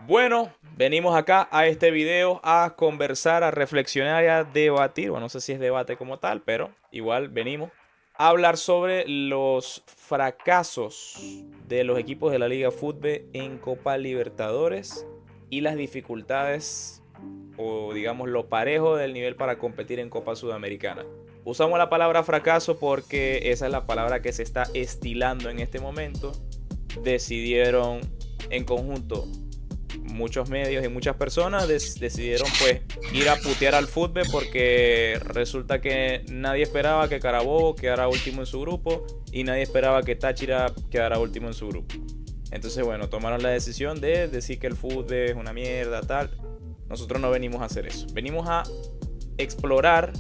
Bueno, venimos acá a este video a conversar, a reflexionar y a debatir. Bueno, no sé si es debate como tal, pero igual venimos a hablar sobre los fracasos de los equipos de la Liga Fútbol en Copa Libertadores y las dificultades o digamos lo parejo del nivel para competir en Copa Sudamericana. Usamos la palabra fracaso porque esa es la palabra que se está estilando en este momento. Decidieron en conjunto muchos medios y muchas personas decidieron pues ir a putear al fútbol porque resulta que nadie esperaba que Carabobo quedara último en su grupo y nadie esperaba que Táchira quedara último en su grupo. Entonces bueno, tomaron la decisión de decir que el fútbol es una mierda, tal. Nosotros no venimos a hacer eso, venimos a explorar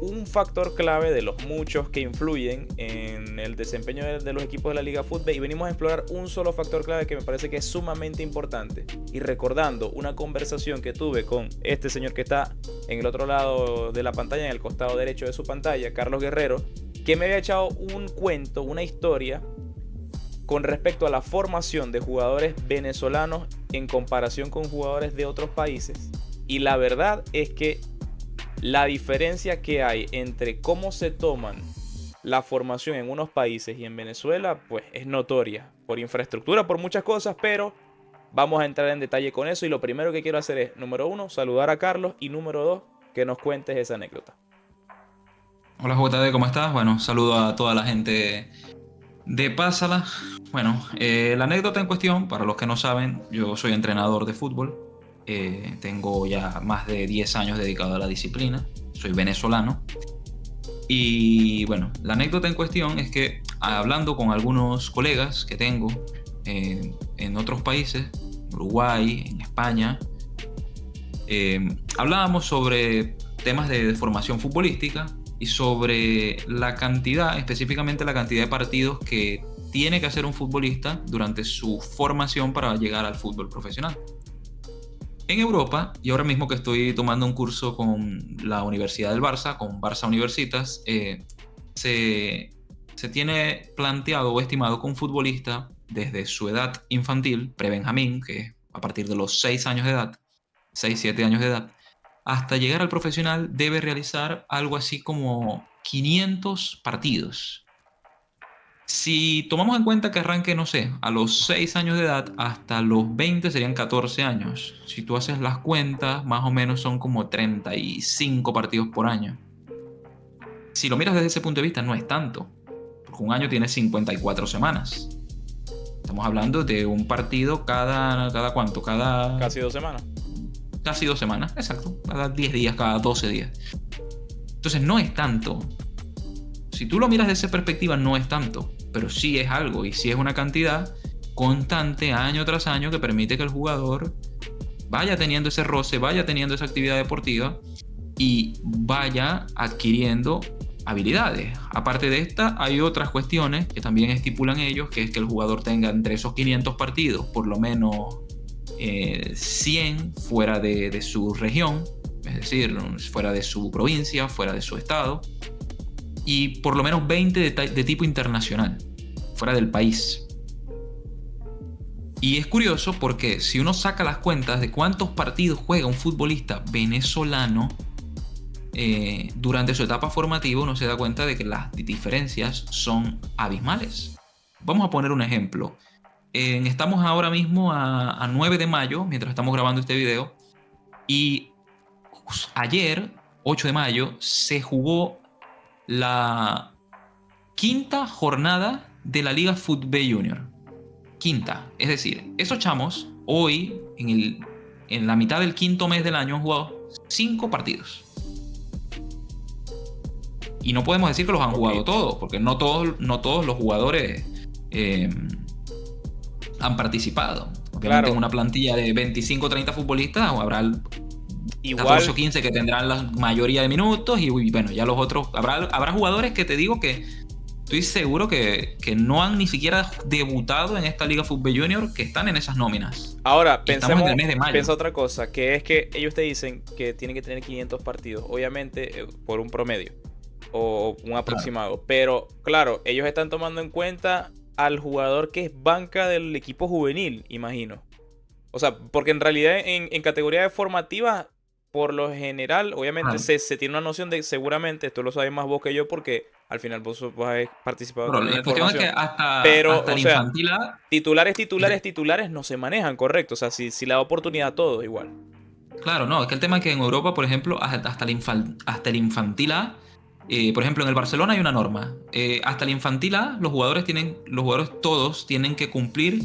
un factor clave de los muchos que influyen en el desempeño de los equipos de la Liga Fútbol y venimos a explorar un solo factor clave que me parece que es sumamente importante. Y recordando una conversación que tuve con este señor que está en el otro lado de la pantalla, en el costado derecho de su pantalla, Carlos Guerrero, que me había echado un cuento, una historia con respecto a la formación de jugadores venezolanos en comparación con jugadores de otros países. Y la verdad es que la diferencia que hay entre cómo se toman la formación en unos países y en Venezuela, pues es notoria. Por infraestructura, por muchas cosas, pero vamos a entrar en detalle con eso. Y lo primero que quiero hacer es, número uno, saludar a Carlos. Y número dos, que nos cuentes esa anécdota. Hola JD, ¿cómo estás? Bueno, saludo a toda la gente de Pásala. Bueno, la anécdota en cuestión, para los que no saben, yo soy entrenador de fútbol. Tengo ya más de 10 años dedicado a la disciplina. Soy venezolano. Y bueno, la anécdota en cuestión es que hablando con algunos colegas que tengo en otros países, Uruguay, en España, hablábamos sobre temas de formación futbolística y sobre la cantidad, específicamente la cantidad de partidos que tiene que hacer un futbolista durante su formación para llegar al fútbol profesional. En Europa, y ahora mismo que estoy tomando un curso con la Universidad del Barça, con Barça Universitas, se, se tiene planteado o estimado que un futbolista desde su edad infantil, pre-Benjamín, que es a partir de los 6 años de edad, 6 7 años de edad, hasta llegar al profesional debe realizar algo así como 500 partidos. Si tomamos en cuenta que arranque, no sé, a los 6 años de edad hasta los 20 serían 14 años. Si tú haces las cuentas, más o menos son como 35 partidos por año. Si lo miras desde ese punto de vista, no es tanto, porque un año tiene 54 semanas. Estamos hablando de un partido cada ¿cuánto? Casi 2 semanas. Casi 2 semanas, exacto. Cada 10 días, cada 12 días. Entonces no es tanto. Si tú lo miras desde esa perspectiva, no es tanto, pero sí es algo y sí es una cantidad constante año tras año que permite que el jugador vaya teniendo ese roce, vaya teniendo esa actividad deportiva y vaya adquiriendo habilidades. Aparte de esta, hay otras cuestiones que también estipulan ellos, que es que el jugador tenga entre esos 500 partidos por lo menos 100 fuera de su región, es decir, fuera de su provincia, fuera de su estado, y por lo menos 20 de tipo internacional, fuera del país. Y es curioso porque si uno saca las cuentas de cuántos partidos juega un futbolista venezolano durante su etapa formativa, uno se da cuenta de que las diferencias son abismales. Vamos a poner un ejemplo. Estamos ahora mismo a 9 de mayo, mientras estamos grabando este video, y ayer, 8 de mayo, se jugó la quinta jornada de la Liga Fútbol Junior. Quinta. Es decir, esos chamos hoy, en la mitad del quinto mes del año, han jugado 5 partidos. Y no podemos decir que los han jugado Poquito. todos, porque no todos los jugadores han participado. Obviamente en Claro, una plantilla de 25 o 30 futbolistas habrá 14 o igual. 15 que tendrán la mayoría de minutos y bueno, ya los otros, habrá jugadores que te digo que estoy seguro que no han ni siquiera debutado en esta Liga Fútbol Junior, que están en esas nóminas. Ahora, Y estamos en el mes de piensa mayo. otra cosa, que es que ellos te dicen que tienen que tener 500 partidos, obviamente por un promedio o un Claro. aproximado. Pero claro, ellos están tomando en cuenta al jugador que es banca del equipo juvenil, imagino. O sea, porque en realidad en categorías formativas, por lo general, obviamente Claro. se tiene una noción de, seguramente, esto lo sabes más vos que yo, porque al final vos has participado Pero también la en cuestión es que formación. Pero, hasta o el sea, infantil A, titulares no se manejan, correcto. O sea, si le da oportunidad a todos, igual. claro, no, es que el tema es que en Europa, por ejemplo, hasta el infantil A, por ejemplo, en el Barcelona hay una norma. Hasta el infantil A, los jugadores todos tienen que cumplir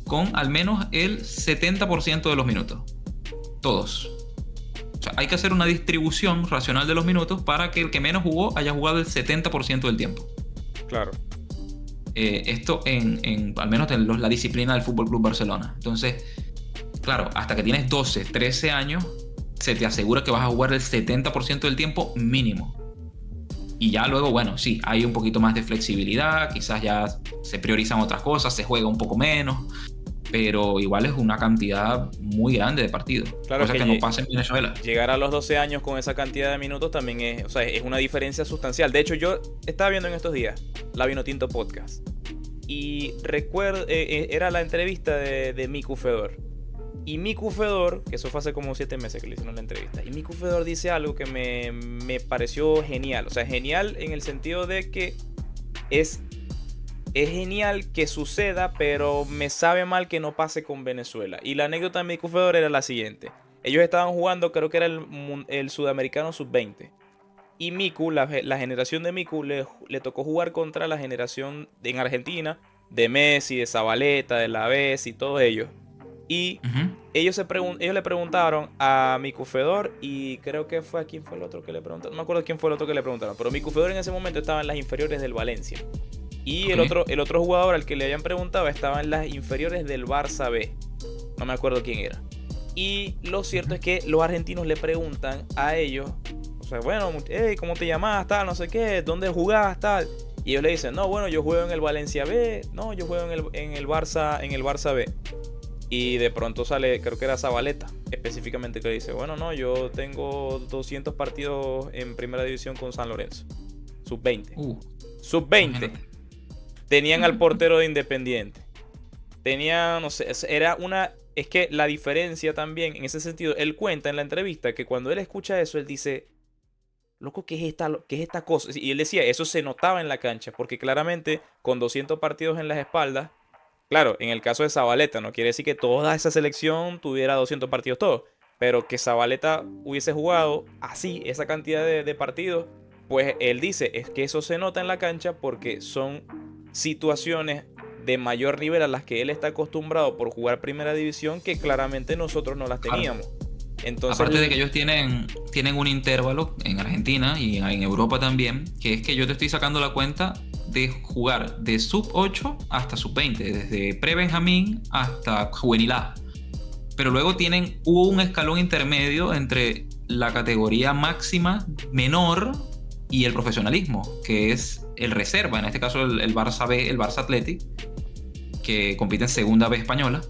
con al menos el 70% de los minutos. Todos. O sea, hay que hacer una distribución racional de los minutos para que el que menos jugó haya jugado el 70% del tiempo. Claro. Esto al menos en la disciplina del Fútbol Club Barcelona. Entonces, claro, hasta que tienes 12, 13 años, se te asegura que vas a jugar el 70% del tiempo mínimo. Y ya luego, bueno, sí, hay un poquito más de flexibilidad, quizás ya se priorizan otras cosas, se juega un poco menos, pero igual es una cantidad muy grande de partidos, Claro, es cosa que no pasa en Venezuela. llegar a los 12 años con esa cantidad de minutos también es, o sea, es una diferencia sustancial. De hecho, yo estaba viendo en estos días la Vinotinto Podcast y recuerdo, era la entrevista de Miku Fedor. Y Miku Fedor, que eso fue hace como 7 meses que le hicieron la entrevista, y Miku Fedor dice algo que me pareció genial. O sea, genial en el sentido de que es genial que suceda, pero me sabe mal que no pase con Venezuela. Y la anécdota de Miku Fedor era la siguiente. Ellos estaban jugando, creo que era el Sudamericano Sub-20. Y Miku, la generación de Miku, le tocó jugar contra la generación en Argentina de Messi, de Zabaleta, de La Vez y todos ellos. Y Ujú. ellos le preguntaron a Miku Fedor y creo que fue a quién fue el otro que le preguntaron. No me acuerdo quién fue el otro que le preguntaron, pero Miku Fedor en ese momento estaba en las inferiores del Valencia. Y Ok. el otro jugador al que le habían preguntado estaba en las inferiores del Barça B. No me acuerdo quién era. Y lo cierto es que los argentinos le preguntan a ellos, o sea, bueno, hey, ¿cómo te llamás? Tal, no sé qué, ¿dónde jugás? Tal. Y ellos le dicen, no, bueno, yo juego en el Valencia B, no, yo juego en el Barça B. Y de pronto sale, creo que era Zabaleta, específicamente, que dice, bueno, no, yo tengo 200 partidos en primera división con San Lorenzo. Sub-20. Sub-20. Imagínate. Tenían al portero de Independiente. Tenían, no sé, era una... Es que la diferencia también, en ese sentido, él cuenta en la entrevista que cuando él escucha eso, él dice, loco, qué es esta cosa? Y él decía, eso se notaba en la cancha, porque claramente con 200 partidos en las espaldas, claro, en el caso de Zabaleta, no quiere decir que toda esa selección tuviera 200 partidos todos, pero que Zabaleta hubiese jugado así, esa cantidad de partidos, pues él dice, es que eso se nota en la cancha porque son situaciones de mayor nivel a las que él está acostumbrado por jugar primera división que claramente nosotros no las Claro. teníamos. Entonces, Aparte de que ellos tienen un intervalo en Argentina y en Europa también, que es que yo te estoy sacando la cuenta de jugar de sub 8 hasta sub 20, desde pre-Benjamín hasta juvenil A. Pero luego hubo un escalón intermedio entre la categoría máxima menor y el profesionalismo, que es el reserva, en este caso el Barça B, el Barça Athletic, que compite en segunda B española.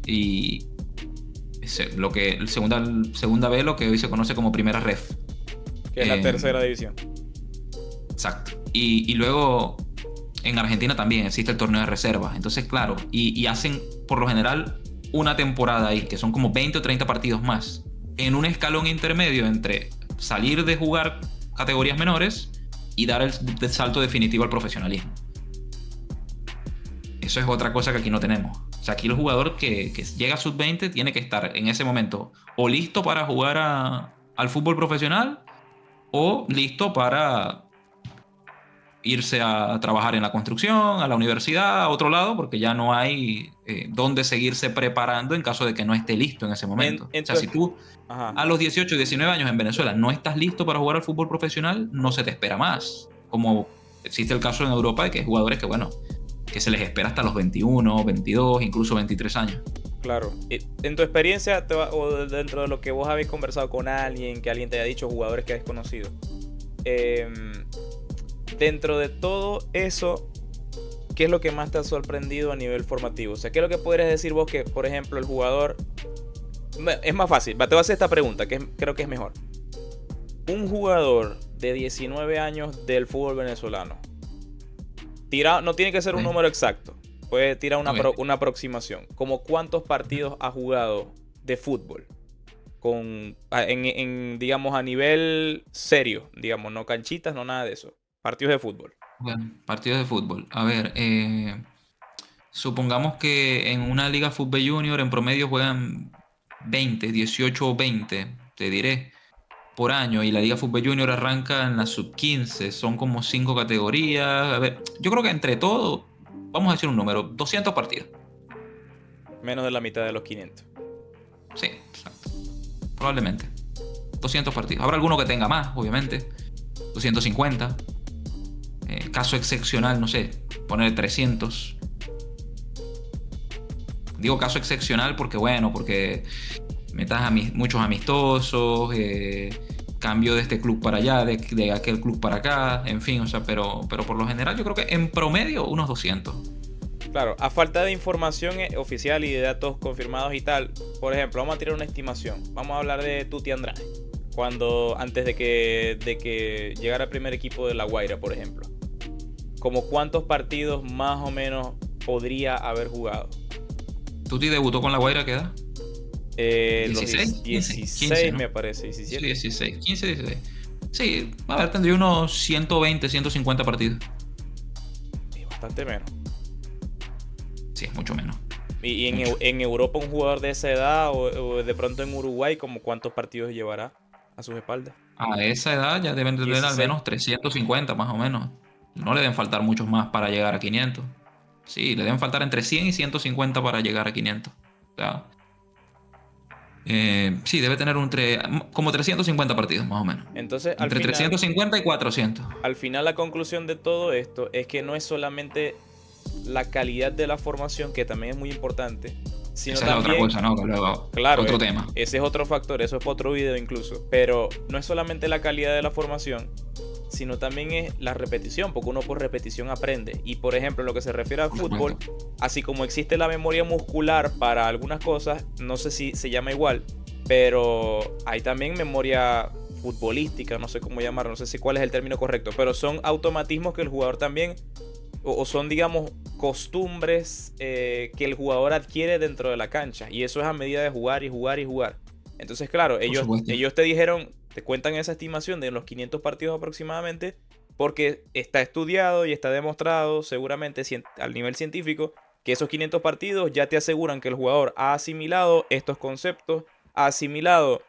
Y segunda B, lo que hoy se conoce como primera ref. que es la tercera división. Exacto. Y luego en Argentina también existe el torneo de reservas. Entonces, claro, y hacen por lo general una temporada ahí, que son como 20 o 30 partidos más, en un escalón intermedio entre salir de jugar categorías menores y dar el salto definitivo al profesionalismo. Eso es otra cosa que aquí no tenemos. O sea, aquí el jugador que llega a sub-20 tiene que estar en ese momento o listo para jugar al fútbol profesional o listo para irse a trabajar en la construcción, a la universidad, a otro lado, porque ya no hay dónde seguirse preparando en caso de que no esté listo en ese momento. O sea, si tú Ajá. a los 18 o 19 años en Venezuela no estás listo para jugar al fútbol profesional, no se te espera más. Como existe el caso en Europa de que hay jugadores que, bueno, que se les espera hasta los 21, 22, incluso 23 años. Claro. En tu experiencia, o dentro de lo que vos habéis conversado con alguien, que alguien te haya dicho, jugadores que has conocido, dentro de todo eso, ¿qué es lo que más te ha sorprendido a nivel formativo? O sea, ¿qué es lo que podrías decir vos que, por ejemplo, el jugador... Es más fácil, te voy a hacer esta pregunta, creo que es mejor. Un jugador de 19 años del fútbol venezolano, tirado, no tiene que ser un número exacto, puede tirar Ok. una aproximación. ¿Como cuántos partidos ha jugado de fútbol? Digamos, a nivel serio, digamos, no canchitas, no nada de eso. Partidos de fútbol. Bueno, partidos de fútbol. A ver, supongamos que en una liga fútbol junior en promedio juegan 20, 18 o 20, te diré, por año. Y la liga fútbol junior arranca en la sub 15. Son como 5 categorías. A ver, yo creo que entre todo, vamos a decir un número, 200 partidos. Menos de la mitad de los 500. Sí, exacto. Probablemente. 200 partidos. Habrá alguno que tenga más, obviamente. 250. Caso excepcional, no sé, poner 300. Digo caso excepcional porque, bueno, porque metas muchos amistosos, cambio de este club para allá, de aquel club para acá, en fin, o sea, pero por lo general yo creo que en promedio unos 200. Claro, a falta de información oficial y de datos confirmados y tal, por ejemplo, vamos a tirar una estimación. Vamos a hablar de Tuti Andrade. Antes de que llegara el primer equipo de La Guaira, por ejemplo. ¿Como cuántos partidos más o menos podría haber jugado? ¿Tuti debutó con La Guaira qué edad? Los 16, 16 ¿no? me parece, Sí, 17. 16, 15, 16. Sí, a ver, tendría unos 120, 150 partidos. Es bastante menos. Sí, es mucho menos. Y Mucho. en Europa un jugador de esa edad o de pronto en Uruguay, ¿como cuántos partidos llevará a sus espaldas? A esa edad ya deben tener al 16. menos 350 más o menos. No le deben faltar muchos más para llegar a 500. Sí, le deben faltar entre 100 y 150 para llegar a 500. O sea, sí, debe tener como 350 partidos más o menos. Entonces, Entre 350 y 400. al final la conclusión de todo esto es que no es solamente la calidad de la formación, que también es muy importante, sino Esa es la otra también, cosa, ¿no? Que luego, claro, otro tema. ese es otro factor, eso es para otro video incluso, pero no es solamente la calidad de la formación, sino también es la repetición, porque uno por repetición aprende. Y por ejemplo, en lo que se refiere al Por fútbol, supuesto. así como existe la memoria muscular para algunas cosas, no sé si se llama igual, pero hay también memoria futbolística, no sé cómo llamarlo, no sé si cuál es el término correcto, pero son automatismos que el jugador también, o son, digamos, costumbres que el jugador adquiere dentro de la cancha. Y eso es a medida de jugar y jugar y jugar. Entonces, claro, Por supuesto. ellos te dijeron, te cuentan esa estimación de los 500 partidos aproximadamente, porque está estudiado y está demostrado seguramente al nivel científico que esos 500 partidos ya te aseguran que el jugador ha asimilado estos conceptos, ha asimilado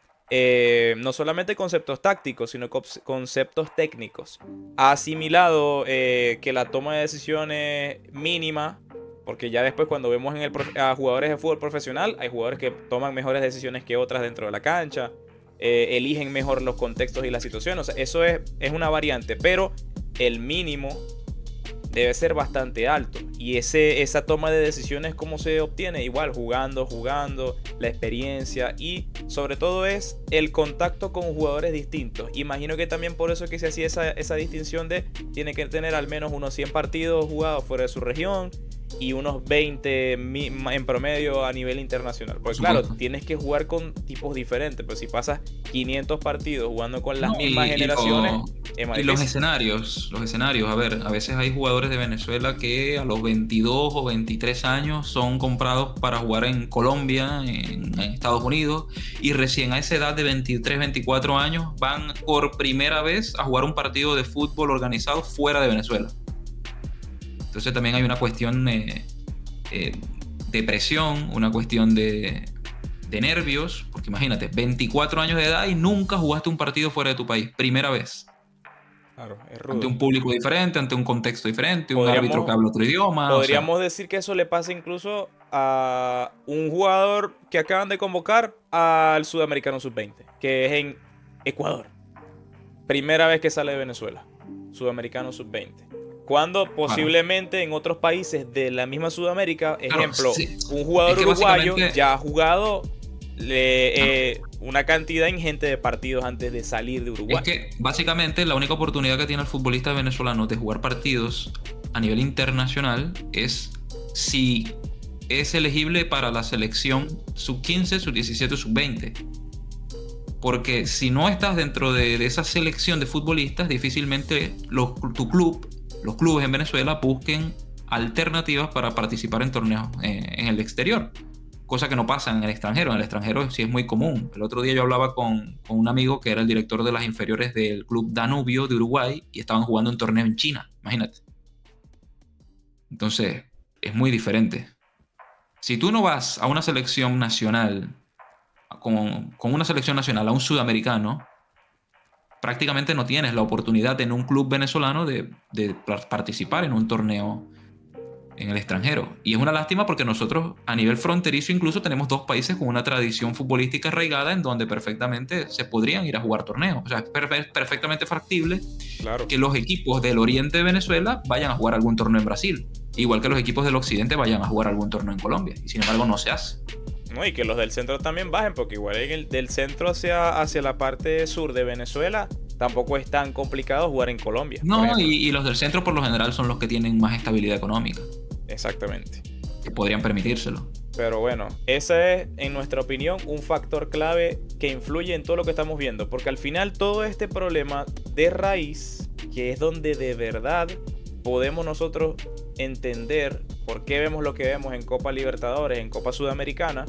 no solamente conceptos tácticos, sino conceptos técnicos. Ha asimilado que la toma de decisiones mínima, porque ya después cuando vemos a jugadores de fútbol profesional, hay jugadores que toman mejores decisiones que otras dentro de la cancha, eligen mejor los contextos y las situaciones. O sea, eso es una variante, pero el mínimo debe ser bastante alto. Y esa toma de decisiones, ¿cómo se obtiene? Igual, jugando, la experiencia y sobre todo es el contacto con jugadores distintos. Imagino que también por eso que se hacía esa distinción de tiene que tener al menos unos 100 partidos jugados fuera de su región y unos 20 en promedio a nivel internacional. Porque claro, tienes que jugar con tipos diferentes, pero si pasas 500 partidos jugando con las mismas generaciones, es más y difícil. los escenarios, a ver, a veces hay jugadores de Venezuela que a los 22 o 23 años son comprados para jugar en Colombia, en Estados Unidos, y recién a esa edad de 23, 24 años van por primera vez a jugar un partido de fútbol organizado fuera de Venezuela. Entonces también hay una cuestión de presión, una cuestión de nervios, porque imagínate, 24 años de edad y nunca jugaste un partido fuera de tu país, primera vez. Claro, es Ante rudo. un público diferente, ante un contexto diferente, un árbitro que habla otro idioma, o sea, Podríamos decir que eso le pasa incluso a un jugador que acaban de convocar al Sudamericano Sub-20, que es en Ecuador. Primera vez que sale de Venezuela, Sudamericano Sub-20. Cuando claro. posiblemente en otros países de la misma Sudamérica, Claro, ejemplo, sí. un Es jugador que uruguayo básicamente, ya ha jugado claro, una cantidad ingente de partidos antes de salir de es Uruguay. que básicamente la única oportunidad que tiene el futbolista venezolano de jugar partidos a nivel internacional es si es elegible para la selección sub-15, sub-17 o sub-20. Porque si no estás dentro de esa selección de futbolistas, difícilmente los clubes en Venezuela busquen alternativas para participar en torneos en el exterior, cosa que no pasa en el extranjero. En el extranjero sí es muy común. El otro día yo hablaba con un amigo que era el director de las inferiores del club Danubio de Uruguay y estaban jugando un torneo en China, imagínate. Entonces, es muy diferente. Si tú no vas a una selección nacional, con una selección nacional, a un sudamericano, prácticamente no tienes la oportunidad en un club venezolano de participar en un torneo en el extranjero. Y es una lástima porque nosotros a nivel fronterizo incluso tenemos dos países con una tradición futbolística arraigada en donde perfectamente se podrían ir a jugar torneos. O sea, es perfectamente factible que los equipos del oriente de Venezuela vayan a jugar algún torneo en Brasil, igual que los equipos del occidente vayan a jugar algún torneo en Colombia. Y sin embargo no se hace. No, y que los del centro también bajen, porque igual del centro hacia la parte sur de Venezuela tampoco es tan complicado jugar en Colombia. No, y los del centro por lo general son los que tienen más estabilidad económica. Exactamente. Que podrían permitírselo. Pero bueno, ese es, en nuestra opinión, un factor clave que influye en todo lo que estamos viendo. Porque al final todo este problema de raíz, que es donde de verdad podemos nosotros entender por qué vemos lo que vemos en Copa Libertadores, en Copa Sudamericana.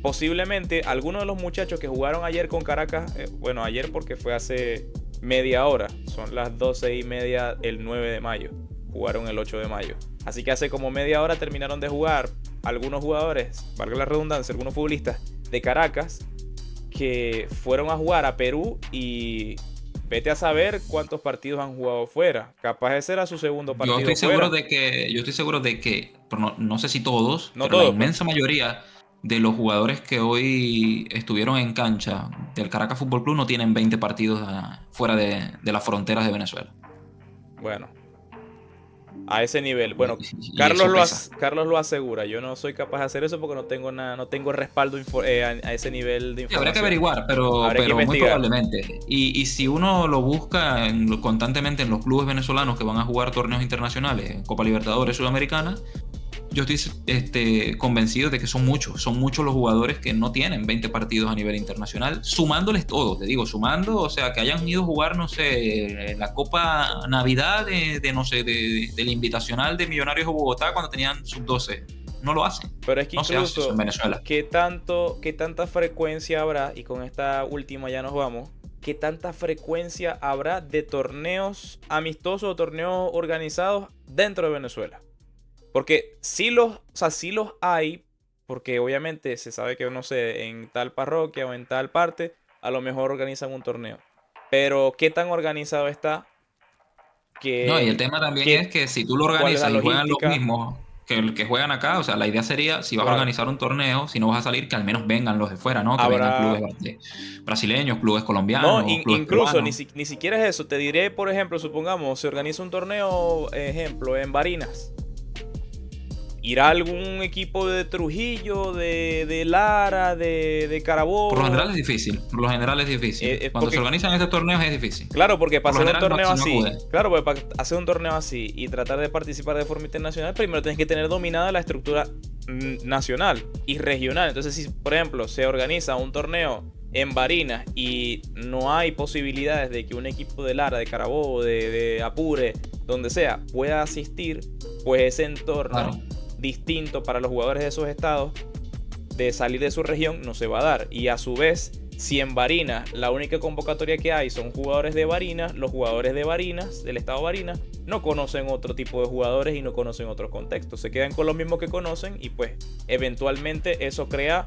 Posiblemente algunos de los muchachos que jugaron ayer con Caracas, bueno, ayer porque fue hace media hora, son las 12:30 el 9 de mayo, jugaron el 8 de mayo. Así que hace como media hora terminaron de jugar algunos jugadores, valga la redundancia, algunos futbolistas de Caracas que fueron a jugar a Perú y vete a saber cuántos partidos han jugado fuera. Capaz ese era su segundo partido yo estoy seguro de que pero no sé si todos, no pero todos, la inmensa mayoría de los jugadores que hoy estuvieron en cancha del Caracas Fútbol Club no tienen 20 partidos fuera de las fronteras de Venezuela. Bueno, a ese nivel. Bueno, Y Carlos lo asegura. Yo no soy capaz de hacer eso porque no tengo respaldo a ese nivel de información. Habría que averiguar, pero muy probablemente. Y si uno lo busca constantemente en los clubes venezolanos que van a jugar torneos internacionales, en Copa Libertadores Sudamericana, yo estoy convencido de que son muchos los jugadores que no tienen 20 partidos a nivel internacional, sumándoles todos, te digo, sumando, o sea, que hayan ido a jugar, no sé, la Copa Navidad del Invitacional de Millonarios de Bogotá cuando tenían sub-12. No lo hacen. Pero es que no incluso, se hace en Venezuela. ¿qué tanta frecuencia habrá? Y con esta última ya nos vamos. ¿Qué tanta frecuencia habrá de torneos amistosos o torneos organizados dentro de Venezuela? Porque sí los hay, porque obviamente se sabe que, no sé, en tal parroquia o en tal parte, a lo mejor organizan un torneo. Pero ¿qué tan organizado está? No, y el tema también es que si tú lo organizas y juegan los mismos que juegan acá, o sea, la idea sería, si vas a organizar un torneo, si no vas a salir, que al menos vengan los de fuera, ¿no? Que vengan clubes brasileños, clubes colombianos. No, incluso ni siquiera es eso. Te diré, por ejemplo, supongamos, se organiza un torneo, ejemplo, en Barinas. ¿Irá algún equipo de Trujillo, de Lara, de Carabobo? Por lo general es difícil. Cuando se organizan estos torneos es difícil. Claro, porque para hacer un torneo así, para hacer un torneo así y tratar de participar de forma internacional, primero tienes que tener dominada la estructura nacional y regional. Entonces, si por ejemplo se organiza un torneo en Barinas y no hay posibilidades de que un equipo de Lara, de Carabobo, de Apure, donde sea, pueda asistir, pues ese entorno distinto para los jugadores de esos estados de salir de su región no se va a dar. Y a su vez, si en Barinas la única convocatoria que hay son jugadores de Barinas, los jugadores de Barinas, del estado de Barinas, no conocen otro tipo de jugadores y no conocen otros contextos, se quedan con los mismos que conocen y pues eventualmente eso crea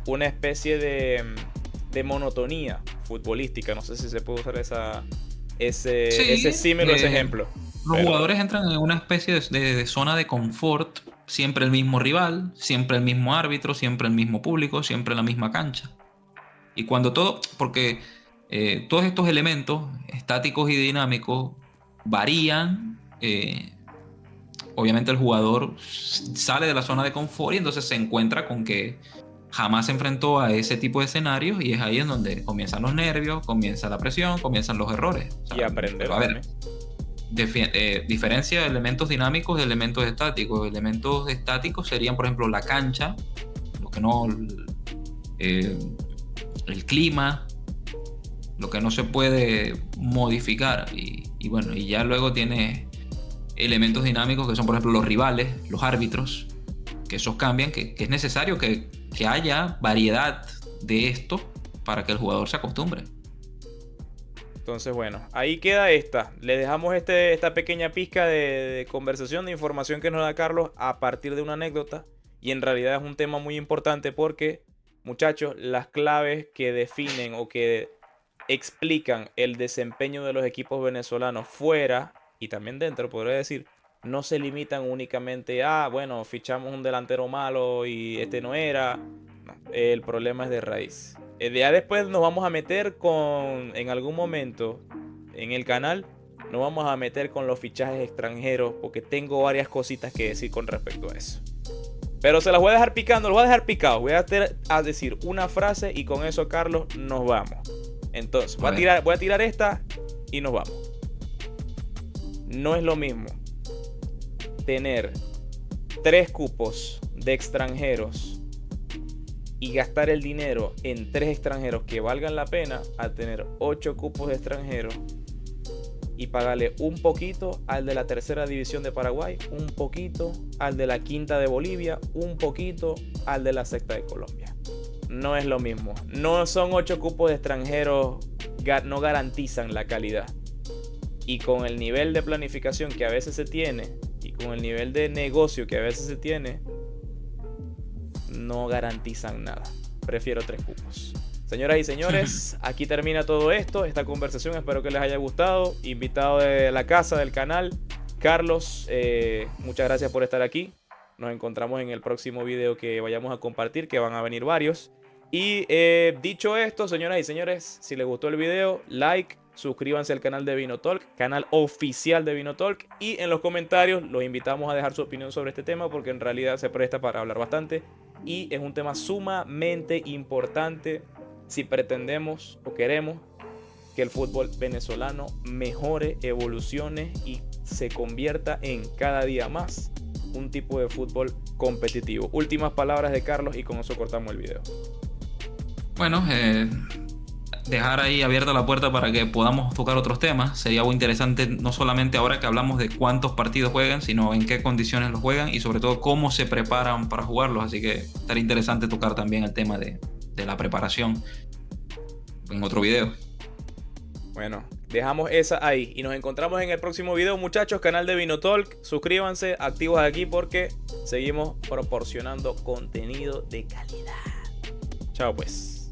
una especie de monotonía futbolística. No sé si se puede usar ese símil o ese ejemplo. Los jugadores entran en una especie de zona de confort, siempre el mismo rival, siempre el mismo árbitro, siempre el mismo público, siempre la misma cancha. Y cuando porque todos estos elementos estáticos y dinámicos varían, obviamente el jugador sale de la zona de confort y entonces se encuentra con que jamás se enfrentó a ese tipo de escenarios y es ahí en donde comienzan los nervios, comienza la presión, comienzan los errores. O sea, y aprender. A ver, diferencia de elementos dinámicos de elementos estáticos. Elementos estáticos serían, por ejemplo, la cancha, lo que no, el clima, lo que no se puede modificar. Y bueno, y ya luego tiene elementos dinámicos que son, por ejemplo, los rivales, los árbitros, que esos cambian, que es necesario que haya variedad de esto para que el jugador se acostumbre. Entonces, bueno, ahí queda esta. Le dejamos esta pequeña pizca de conversación, de información que nos da Carlos a partir de una anécdota. Y en realidad es un tema muy importante porque, muchachos, las claves que definen o que explican el desempeño de los equipos venezolanos fuera y también dentro, podría decir, no se limitan únicamente a, bueno, fichamos un delantero malo y este no era. No, el problema es de raíz. Ya después nos vamos a meter en algún momento en el canal, nos vamos a meter con los fichajes extranjeros porque tengo varias cositas que decir con respecto a eso. Pero se las voy a dejar picando, los voy a dejar picados. Voy a decir una frase y con eso, Carlos, nos vamos. Entonces, voy a tirar esta y nos vamos. No es lo mismo tener 3 cupos de extranjeros y gastar el dinero en 3 extranjeros que valgan la pena a tener 8 cupos de extranjeros y pagarle un poquito al de la tercera división de Paraguay, un poquito al de la quinta de Bolivia, un poquito al de la sexta de Colombia. No es lo mismo. No son 8 cupos de extranjeros, no garantizan la calidad. Y con el nivel de planificación que a veces se tiene y con el nivel de negocio que a veces se tiene, no garantizan nada. Prefiero 3 cupos. Señoras y señores, aquí termina todo esto, esta conversación. Espero que les haya gustado. Invitado de la casa, del canal, Carlos, muchas gracias por estar aquí. Nos encontramos en el próximo video que vayamos a compartir, que van a venir varios. Y dicho esto, señoras y señores, si les gustó el video, like, suscríbanse al canal de Vinotalk, canal oficial de Vinotalk. Y en los comentarios los invitamos a dejar su opinión sobre este tema porque en realidad se presta para hablar bastante. Y es un tema sumamente importante si pretendemos o queremos que el fútbol venezolano mejore, evolucione y se convierta en cada día más un tipo de fútbol competitivo. Últimas palabras de Carlos y con eso cortamos el video. Bueno, dejar ahí abierta la puerta para que podamos tocar otros temas. Sería muy interesante, no solamente ahora que hablamos de cuántos partidos juegan, sino en qué condiciones los juegan y sobre todo cómo se preparan para jugarlos. Así que estaría interesante tocar también el tema de la preparación en otro video. Bueno, dejamos esa ahí y nos encontramos en el próximo video, muchachos. Canal de Vinotalk, suscríbanse, activos aquí porque seguimos proporcionando contenido de calidad. Chao pues.